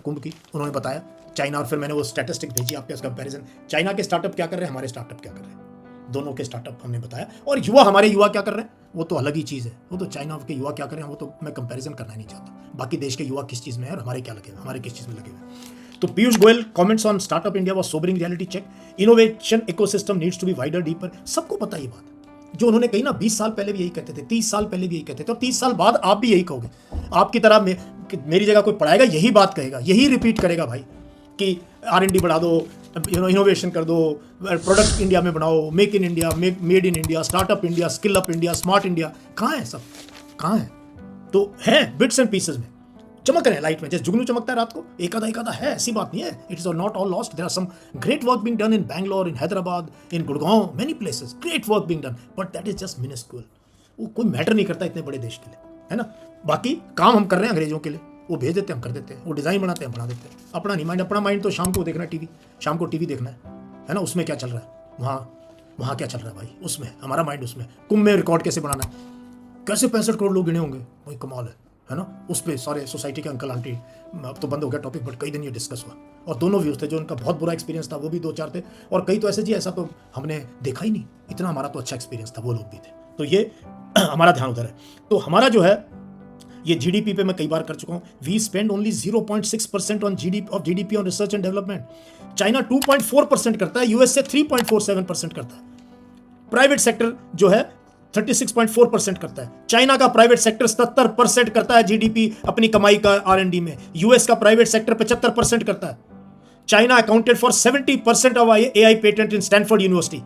कुंभ की, उन्होंने बताया चाइना, और फिर मैंने वो स्टैटिस्टिक भेजी आपके कंपैरिजन, चाइना के स्टार्टअप क्या कर रहे हैं, हमारे स्टार्टअप क्या कर रहे हैं, दोनों के स्टार्टअप हमने बताया। और युवा, हमारे युवा क्या कर रहे हैं, वो तो अलग ही चीज़ है, वो तो चाइना के युवा क्या कर रहे हैं वो तो मैं कंपैरिजन करना ही नहीं चाहता। बाकी देश के युवा किस चीज़ में है और हमारे क्या लगे हुए, हमारे किस चीज़ में लगे हुए। तो Piyush Goyal comments on startup India was sobering reality check, innovation ecosystem needs to be wider deeper. सबको पता ये बात जो उन्होंने कही ना, 20 साल पहले भी यही कहते थे, 30 साल पहले भी यही कहते थे, और 30 साल बाद आप भी यही कहोगे। आपकी तरह मेरी जगह कोई पढ़ाएगा यही बात कहेगा, यही रिपीट करेगा भाई कि R&D बढ़ा दो, इनोवेशन कर दो, प्रोडक्ट इंडिया में बनाओ, make in India, made in India, startup India, skill up India, smart India. कहाँ है सब, कहाँ है? तो है बिट्स एंड पीसेस में, चमक रहे हैं लाइट में, जैसे जुगनू चमकता है रात को, एक आधा है, ऐसी बात नहीं है। It is not all lost, there are some great work being done in Bangalore, in Hyderabad, in Gurgaon, many places, great work being done, but that is just minuscule. वो कोई मैटर नहीं करता इतने बड़े देश के लिए, है ना। बाकी काम हम कर रहे हैं अंग्रेजों के लिए, वो भेज देते हैं, हम कर देते हैं, वो डिज़ाइन बनाते हैं, बना देते हैं। अपना नहीं माइंड, अपना माइंड तो शाम को देखना टीवी, शाम को टीवी देखना है ना, उसमें क्या चल रहा है, वहाँ क्या चल रहा है भाई, उसमें हमारा माइंड, उसमें कुंभ में रिकॉर्ड कैसे बनाना है, कैसे 65 करोड़ लोग गिने होंगे, वही कमाल है ना। उस पर सारे सोसाइटी के अंकल आंटी, अब तो बंद हो गया टॉपिक, बट कई दिन ये डिस्कस हुआ, और दोनों व्यूज थे, जो उनका बहुत बुरा एक्सपीरियंस था वो भी 2-4 थे, और कई तो ऐसे जी ऐसा तो हमने देखा ही नहीं, इतना हमारा तो अच्छा एक्सपीरियंस था, वो लोग भी थे। तो ये हमारा ध्यान उधर है। तो हमारा जो है ये जीडीपी पे मैं कई बार कर चुका हूं, we spend only 0.6% on GDP on research and development. China 2.4% करता है, यूएसए 3.47% करता है। प्राइवेट सेक्टर जो है 36.4% करता है। चाइना का प्राइवेट सेक्टर 77% करता है जीडीपी अपनी कमाई का R&D में। यूएस का प्राइवेट सेक्टर 75% करता है। China accounted for 70% of AI patent in Stanford university.